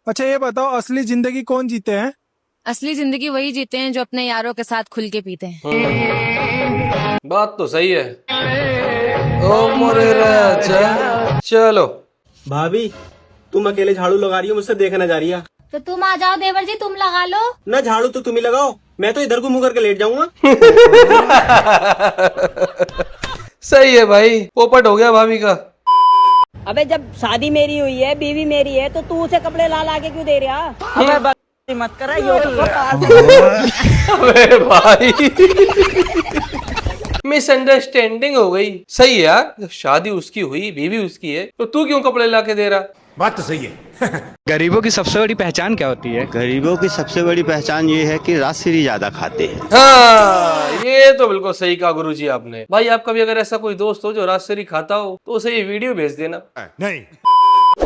अच्छा ये बताओ, असली जिंदगी कौन जीते हैं? असली जिंदगी वही जीते हैं जो अपने यारों के साथ खुल के पीते हैं। बात तो सही है। ओ मोरे राजा, चलो। भाभी, तुम अकेले झाड़ू लगा रही हो, मुझसे देखा जा रही है। तो तुम आ जाओ देवर जी, तुम लगा लो। ना झाड़ू तो तुम ही लगाओ, मैं तो इधर को मुंह करके लेट जाऊंगा। सही है भाई, पोपट हो गया भाभी का। अबे जब शादी मेरी हुई है, बीवी मेरी है, तो तू उसे कपड़े ला ला के क्यों दे रहा? अबे मत कर, अबे भाई मिसअंडरस्टैंडिंग हो गई। सही है यार, जब शादी उसकी हुई, बीवी उसकी है, तो तू क्यों कपड़े ला के दे रहा? बात तो सही है। गरीबों की सबसे बड़ी पहचान क्या होती है? गरीबों की सबसे बड़ी पहचान ये है कि राशि ज्यादा खाते हैं। हाँ, ये तो बिल्कुल सही कहा गुरुजी आपने। भाई आपका भी अगर ऐसा कोई दोस्त हो जो राजसरी खाता हो तो उसे ये वीडियो भेज देना। नहीं।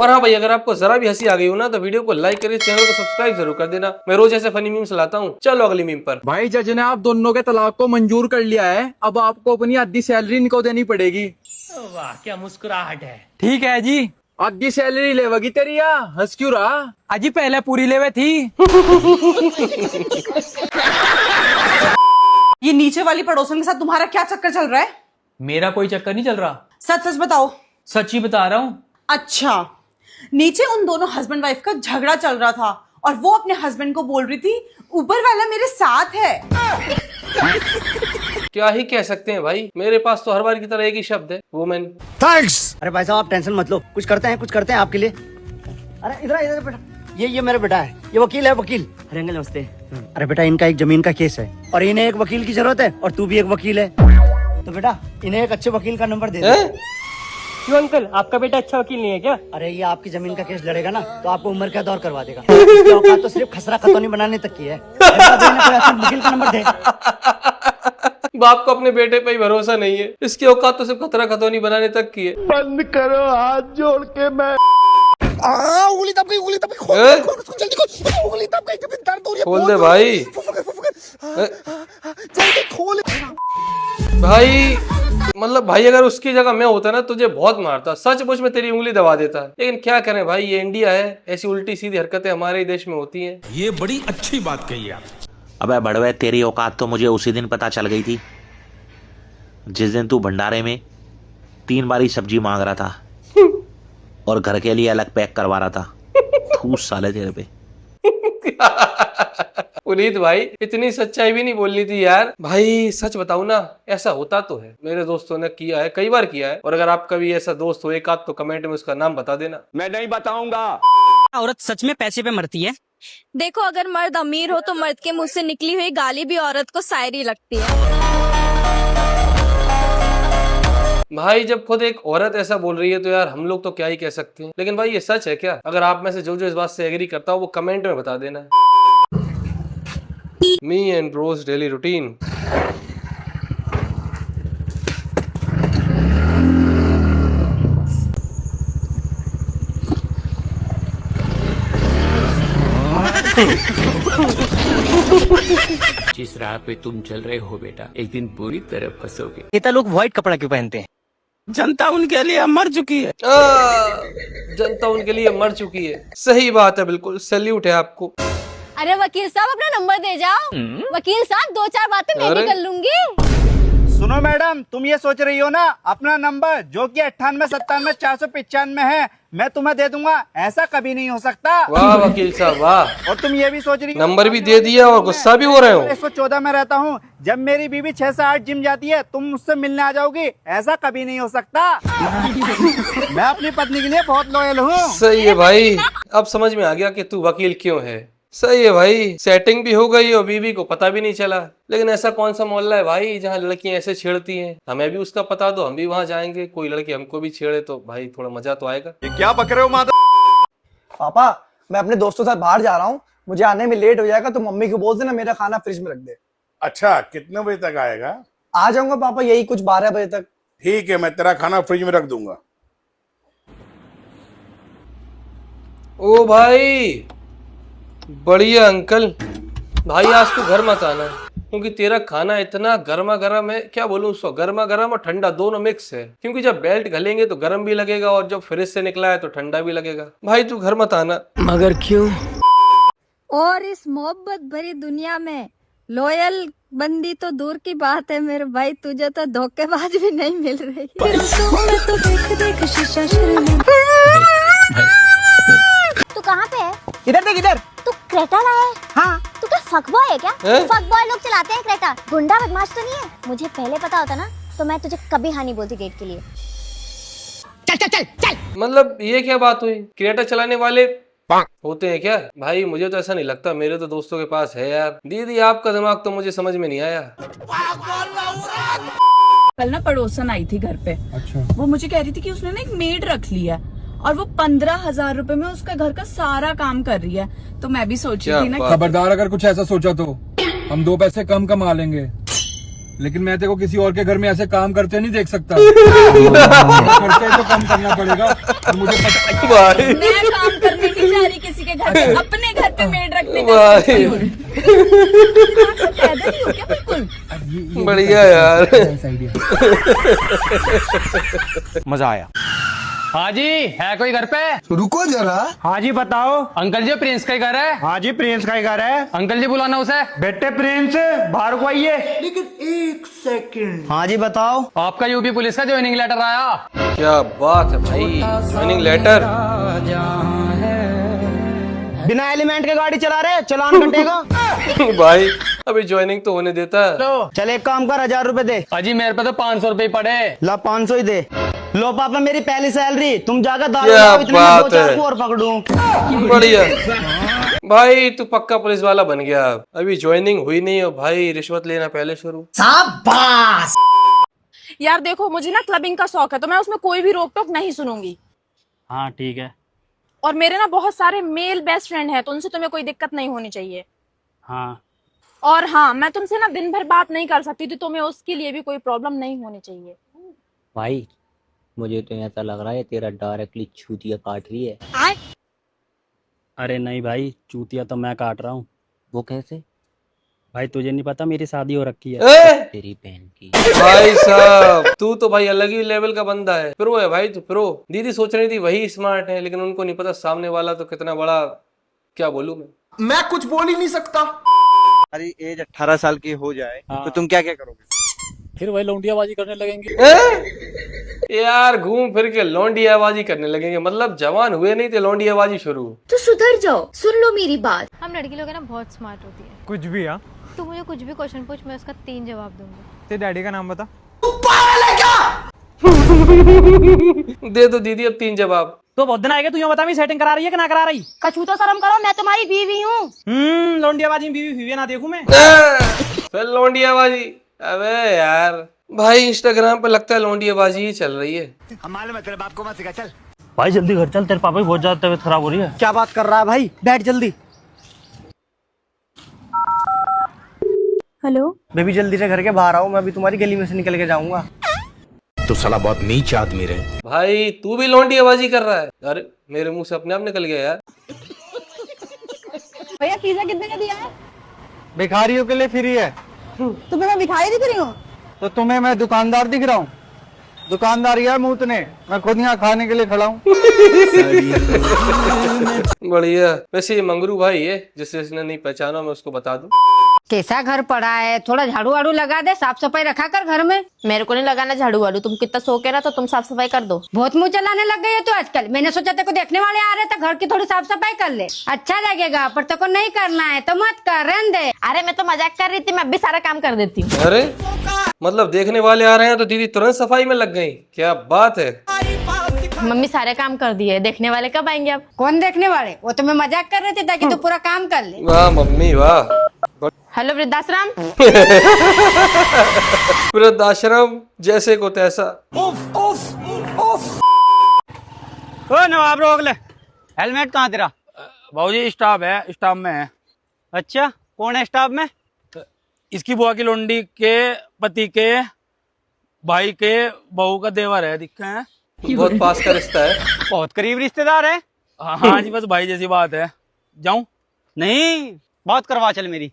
और हाँ भाई, अगर आपको जरा भी हंसी आ गई हो ना तो वीडियो को लाइक करिए, चैनल को सब्सक्राइब जरूर कर देना। मैं रोज ऐसे फनी मीम्स लाता हूँ। चलो अगली मीम पर। भाई जज ने आप दोनों के तलाक को मंजूर कर लिया है, अब आपको अपनी आधी सैलरी इनको देनी पड़ेगी। वाह क्या मुस्कुराहट है। ठीक है जी, आधी सैलरी लेवगी तेरी या हंस क्यों रहा? अजी पहले पूरी लेवे थी। ये नीचे वाली पड़ोसन के साथ तुम्हारा क्या चक्कर चल रहा है? मेरा कोई चक्कर नहीं चल रहा, सच सच बताओ। सच ही बता रहा हूँ। अच्छा, नीचे उन दोनों हस्बैंड वाइफ का झगड़ा चल रहा था और वो अपने हस्बैंड को बोल रही थी ऊपर वाला मेरे साथ है। क्या ही कह सकते हैं भाई, मेरे पास तो हर बार की तरह एक ही शब्द है, वुमेन। थैंक्स। अरे भाई साहब आप टेंशन मत लो, कुछ करते हैं आपके लिए। अरे इधर बेटा, ये मेरा बेटा है, ये वकील है, वकील। अरे अंकल नमस्ते। अरे बेटा इनका एक जमीन का केस है और इन्हें एक वकील की जरूरत है और तू भी एक वकील है, तो बेटा इन्हें एक अच्छे वकील का नंबर दे दे। क्यों अंकल, आपका बेटा अच्छा वकील नहीं है क्या? अरे ये आपकी जमीन का केस लड़ेगा ना तो आपको उम्र का दौर करवा देगा। इसकी औकात तो सिर्फ खसरा खतौनी बनाने तक की है। वकील का नंबर दे। बाप को अपने बेटे पे ही भरोसा नहीं है, इसकी औकात तो सिर्फ खतरा खतौनी बनाने तक की है। बंद करो हाथ जोड़ के। मैं उंगली दब गई, खोल जल्दी खोल, उंगली दब गई, कभी दर्द हो रही है। खोल दे भाई। जल्दी खोल भाई मतलब भाई, अगर उसकी जगह मैं होता ना तुझे बहुत मारता, सच मुच में तेरी उंगली दबा देता। लेकिन क्या करें भाई, ये इंडिया है, ऐसी उल्टी सीधी हरकतें हमारे ही देश में होती हैं। ये बड़ी अच्छी बात कही आप। अबे बड़वे, तेरी औकात तो मुझे उसी दिन पता चल गई थी जिस दिन तू भंडारे में 3 बारी सब्जी मांग रहा था और घर के लिए अलग पैक करवा रहा था। ठूस साले तेरे पे। पुनीत भाई, इतनी सच्चाई भी नहीं बोलनी थी यार। भाई सच बताऊं ना, ऐसा होता तो है, मेरे दोस्तों ने किया है, कई बार किया है। और अगर आपका भी ऐसा दोस्त हो एक आध तो कमेंट में उसका नाम बता देना। मैं नहीं बताऊंगा। औरत सच में पैसे पे मरती है? देखो, अगर मर्द अमीर हो तो मर्द के मुंह से निकली हुई गाली भी औरत को शायरी लगती है। भाई जब खुद एक औरत ऐसा बोल रही है तो यार हम लोग तो क्या ही कह सकते हैं। लेकिन भाई ये सच है क्या? अगर आप में से जो इस बात से एग्री करता हो वो कमेंट में बता देना। Me and Bros daily routine. जिस राह पे तुम चल रहे हो बेटा, एक दिन बुरी तरह फंसोगे। नेता लोग व्हाइट कपड़ा क्यों पहनते हैं? जनता उनके लिए मर चुकी है। जनता उनके लिए मर चुकी है। सही बात है, बिल्कुल सैल्यूट है आपको। अरे वकील साहब अपना नंबर दे जाओ। वकील साहब 2-4 बातें मैं भी कर लूंगी। सुनो मैडम, तुम ये सोच रही हो ना अपना नंबर जो कि 9897 है, मैं तुम्हें दे दूंगा, ऐसा कभी नहीं हो सकता। वाह वकील साहब वाह। और तुम ये भी सोच रही हो नंबर भी दे दिया और गुस्सा भी हो रहे हो। 114 में रहता हूँ, जब मेरी बीवी 6 से 8 जिम जाती है तुम मुझसे मिलने आ जाओगी, ऐसा कभी नहीं हो सकता। मैं अपनी पत्नी के लिए बहुत लॉयल हूँ। सही है भाई, अब समझ में आ गया कि तू वकील क्यों है। सही है भाई, सेटिंग भी हो गई और बीवी को पता भी नहीं चला। लेकिन ऐसा कौन सा मोहल्ला है भाई जहाँ लड़कियां ऐसे छेड़ती हैं? हमें भी उसका पता दो, हम भी वहाँ जाएंगे। कोई लड़की हमको भी छेड़े तो भाई थोड़ा मजा तो आएगा। ये क्या बक रहे हो माता? पापा मैं अपने दोस्तों के साथ बाहर जा रहा हूँ, मुझे आने में लेट हो जाएगा, तो मम्मी को बोल देना मेरा खाना फ्रिज में रख दे। अच्छा, कितने बजे तक आएगा? आ जाऊंगा पापा, यही कुछ 12 बजे तक। ठीक है, मैं तेरा खाना फ्रिज में रख दूंगा। ओ भाई बढ़िया अंकल। भाई आज तू घर मत आना, क्योंकि तेरा खाना इतना गर्मा गर्म है, क्या बोलूं उसको, गर्मा गर्म और ठंडा दोनों मिक्स है। क्योंकि जब बेल्ट घलेंगे तो गर्म भी लगेगा और जब फ्रिज से निकला है तो ठंडा भी लगेगा। भाई तू घर मत आना। मगर क्यों? और इस मोहब्बत भरी दुनिया में लॉयल बंदी तो दूर की बात है मेरे भाई, तुझे तो धोखेबाज भी नहीं मिल रही। तू कहाँ पे है? इधर देख इधर। तू क्रेटा लाया है? हाँ। तू क्या फक बॉय है क्या? हैं? फक बॉय लोग चलाते हैं क्रेटा, गुंडा बदमाश तो नहीं है? मुझे पहले पता होता ना तो मैं तुझे कभी हाँ नहीं बोलती डेट के लिए। चल चल चल चल। मतलब ये क्या बात हुई, क्रिएटर चलाने वाले होते हैं क्या? भाई मुझे तो ऐसा नहीं लगता, मेरे तो दोस्तों के पास है यार। दीदी आपका दिमाग तो मुझे समझ में नहीं आया। कल ना पड़ोसन आई थी घर पे। अच्छा। वो मुझे कह रही थी कि उसने ना एक मेड रख लिया और वो 15,000 रुपए में उसका घर का सारा काम कर रही है। तो मैं भी सोच रही थी ना, खबरदार अगर कुछ ऐसा सोचा तो हम 2 पैसे कम कमा लेंगे, लेकिन मैं तेको किसी और के घर में ऐसे काम करते नहीं देख सकता। खर्चा तो कम करना पड़ेगा और मुझे पता। मैं काम करने नहीं जा रही किसी के घर पे, अपने घर पे मेड रखने का बिल्कुल बढ़िया यार। मजा आया। हाँ जी, है कोई घर पे? रुको जरा। हाँ जी बताओ। अंकल जी प्रिंस का ही घर है। हाँ जी प्रिंस का ही घर है। अंकल जी बुलाना उसे। बेटे प्रिंस बाहर को आइए। लेकिन 1 सेकंड। हाँ जी बताओ। आपका यूपी पुलिस का ज्वाइनिंग लेटर आया। क्या बात है भाई, ज्वाइनिंग लेटर। बिना एलिमेंट के गाड़ी चला रहे, चलान कटेगा। भाई अभी ज्वाइनिंग तो होने देता है। चल एक काम कर, 1000 रुपए दे। अजी मेरे पे तो 500 रुपए पड़े। ला 500 ही दे। लो पापा मेरी पहली सैलरी, तुम जाकर दारू क्या लाओ, इतने में बात 2-4 है। को और पकड़ूं। बढ़िया भाई, तू पक्का पुलिस वाला बन गया। अभी ज्वाइनिंग हुई नहीं हो भाई, रिश्वत लेना पहले शुरू। यार देखो, मुझे ना क्लबिंग का शौक है तो मैं उसमें कोई भी रोक टोक नहीं सुनूंगी। हाँ ठीक है। और मेरे ना बहुत सारे मेल बेस्ट फ्रेंड हैं तो उनसे तुम्हें कोई दिक्कत नहीं होनी चाहिए। हाँ। और हाँ, मैं तुमसे ना दिन भर बात नहीं कर सकती, तो तुम्हें उसके लिए भी कोई प्रॉब्लम नहीं होनी चाहिए। भाई मुझे तो ऐसा लग रहा है तेरा डायरेक्टली चूतिया काट रही है। अरे नहीं भाई, चूतिया तो मैं काट रहा हूँ। वो कैसे? भाई तुझे नहीं पता मेरी शादी हो रखी है। तेरी बहन की। भाई साहब तू तो भाई अलग ही लेवल का बंदा है, प्रो है भाई तू, प्रो। दीदी सोच रही थी वही स्मार्ट है, लेकिन उनको नहीं पता सामने वाला तो कितना बड़ा, क्या बोलूं मैं कुछ बोल ही नहीं सकता। हमारी एज 18 साल की हो जाए तो तुम क्या क्या करोगे? फिर वही लौंडियाबाजी करने लगेंगे। यार घूम फिर के लौंडियाबाजी करने लगेंगे, मतलब जवान हुए नहीं थे लौंडियाबाजी शुरू। तो सुधर जाओ, सुन लो मेरी बात। हम लड़की लोग है ना बहुत स्मार्ट होती है। कुछ भी। हाँ तू मुझे कुछ भी क्वेश्चन पूछ, मैं उसका 3 जवाब दूंगी। तेरे डैडी का नाम बता। दे दो दीदी अब 3 जवाब। तो बहुत दिन आएगा, तू यहाँ बता मैं सेटिंग करा रही है कि ना करा रही? कछू तो शर्म करो, मैं तुम्हारी बीवी हूँ। लौंडियाबाजी में बीवी हुई है ना देखूं मैं। फिर लौंडियाबाजी, अबे यार भाई इंस्टाग्राम पे लगता है लौंडियाबाजी ही चल रही है। हमारे में तेरे बाप को मत सिखा, चल। भाई जल्दी घर चल, तेरे पापा की बहुत ज्यादा तबीयत खराब हो रही है। क्या बात कर रहा है भाई, बैठ जल्दी। हेलो बेबी जल्दी से घर के बाहर आओ, मैं अभी तुम्हारी गली में से निकल के जाऊंगा। तो साला बहुत नीच आदमी रहे। भाई तू भी लौंडियाबाजी कर रहा है? अरे मेरे मुंह से अपने आप निकल गया यार। भैया पिज्जा कितने का दिया है? भिखारियों के लिए फ्री है। तुम्हें मैं भिखारी दिख रही हूँ? तो तुम्हें मैं दुकानदार दिख रहा हूँ? दुकानदार यार मूतने, मैं खुद यहाँ खाने के लिए खड़ा हूँ। बढ़िया। वैसे ये मंगरू भाई है, जिसे इसने नहीं पहचाना मैं उसको बता दूं। कैसा घर पड़ा है, थोड़ा झाड़ू वाड़ू लगा दे, साफ सफाई रखा कर घर में। मेरे को नहीं लगाना झाड़ू वाड़ू, तुम कितना सो के ना तो तुम साफ सफाई कर दो। बहुत मुंह चलाने लग गई है तू आजकल। मैंने सोचा तेरे को देखने वाले आ रहे थे, घर की थोड़ी साफ सफाई कर ले, अच्छा लगेगा। पर तेरे को नहीं करना है तो मत कर, रहने दे। अरे मैं तो मजाक कर रही थी, मैं भी सारा काम कर देती हूँ। अरे मतलब देखने वाले आ रहे हैं तो दीदी तुरंत सफाई में लग गई, क्या बात है। मम्मी सारे काम कर दिए, देखने वाले कब आएंगे अब? कौन देखने वाले? वो तो मैं मजाक कर रही थी ताकि तू पूरा काम कर ले। वाह मम्मी वाह। हेलो वृद्धाश्रम। वृद्धाश्रम जैसे को तैसा। ओ नवाब रोक ले। हेलमेट कहाँ तेरा? भाजी स्टाफ है, स्टाफ में है। अच्छा कौन है स्टाफ में? इसकी बुआ की लोंडी के पति के भाई के बहू का देवर है, दिखा है। बहुत पास का रिश्ता है। बहुत करीब रिश्तेदार है। हाँ जी, बस भाई जैसी बात है। जाऊं? नहीं, बात करवा चल मेरी।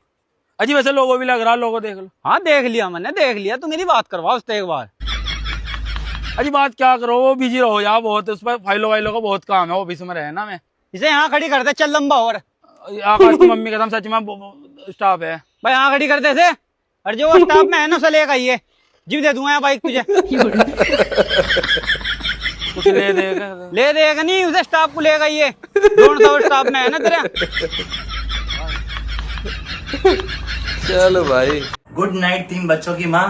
अजी वैसे लोगो भी लग रहा, लोगो देख लो। हाँ देख लिया मैंने, देख लिया। तू मेरी बात करवा उससे एक बार। अजी बात क्या करो, वो बिजी रहो यार बहुत, उस पर फाइलों वाइलों का बहुत काम है, ऑफिस में रहे ना मैं। इसे यहाँ खड़ी करते, चल लंबा। और आकाश की मम्मी कसम सच में स्टाफ है भाई, यहाँ खड़ी करते थे। और जो वो स्टाफ में है ना उसे लेकर आइए, जीव दे दूंगा बाइक तुझे। कुछ ले देगा नहीं, उसे स्टाफ को लेकर आइए। दोनों सौ स्टाफ में है ना तेरा। चलो भाई। गुड नाइट 3 बच्चों की माँ।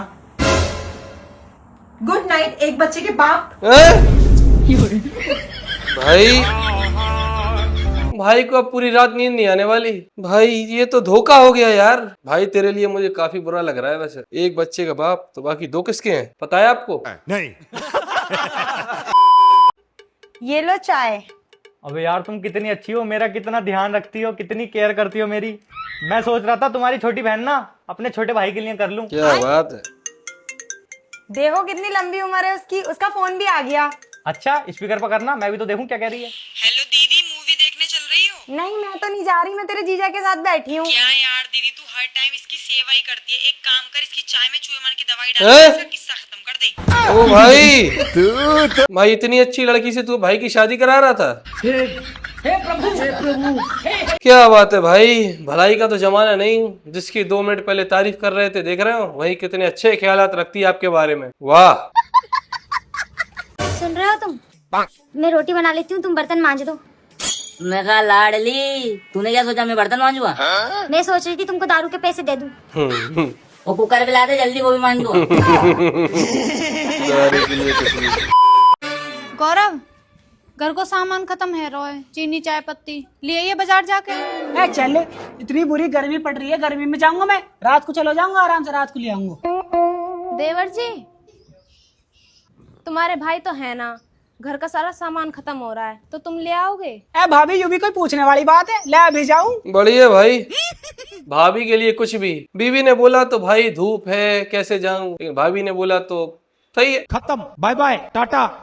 गुड नाइट एक बच्चे के बाप। भाई को अब पूरी रात नींद नहीं आने वाली। भाई ये तो धोखा हो गया यार। भाई तेरे लिए मुझे काफी बुरा लग रहा है वैसे। एक बच्चे का बाप तो बाकी 2 किसके हैं, पता है आपको? नहीं। ये लो चाय। अबे यार तुम कितनी अच्छी हो, मेरा कितना ध्यान रखती हो, कितनी केयर करती हो मेरी। मैं सोच रहा था तुम्हारी छोटी बहन ना अपने छोटे भाई के लिए कर लूं। क्या बात है। देखो कितनी लंबी उम्र है उसकी, उसका फोन भी आ गया। अच्छा स्पीकर पर करना, मैं भी तो देखूं क्या कह रही है। हेलो दीदी, मूवी देखने चल रही हो? नहीं मैं तो नहीं जा रही, मैं तेरे जीजा के साथ बैठी हूँ। क्या यार दीदी, तू हर टाइम इसकी सेवा ही करती है। एक काम कर, इसकी चाय में चूहे मार की दवाई डाल, इसका किस्सा खत्म कर दे। ओ भाई भाई इतनी अच्छी लड़की से तू भाई की शादी करा रहा था? क्या बात है भाई, भलाई का तो जमाना नहीं। जिसकी 2 मिनट पहले तारीफ कर रहे थे, देख रहे हो वही कितने अच्छे ख्यालात रखती है आपके बारे में। वाह। सुन रहे हो तुम? मैं रोटी बना लेती हूँ, तुम बर्तन मांज दो। मैं कहा लाडली, तूने क्या सोचा मैं बर्तन मांजूंगा? मैं सोच रही थी तुमको दारू के पैसे दे दूं। वो कुकर पे ला दे जल्दी, वो भी मांज दूंगा। गौरव, घर को सामान खत्म है, रोए चीनी चाय पत्ती लिए ये बाजार जाके। चल, इतनी बुरी गर्मी पड़ रही है, गर्मी में जाऊंगा मैं? रात को चलो जाऊंगा, आराम से रात को ले आऊंगा। देवर जी, तुम्हारे भाई तो है ना, घर का सारा सामान खत्म हो रहा है, तो तुम ले आओगे? भाभी, यूं भी कोई पूछने वाली बात है, ले अभी जाऊं? बढ़िया भाई। भाभी के लिए कुछ भी। बीवी ने बोला तो भाई धूप है कैसे जाऊं, लेकिन भाभी ने बोला तो सही है। खत्म, बाय बाय, टाटा।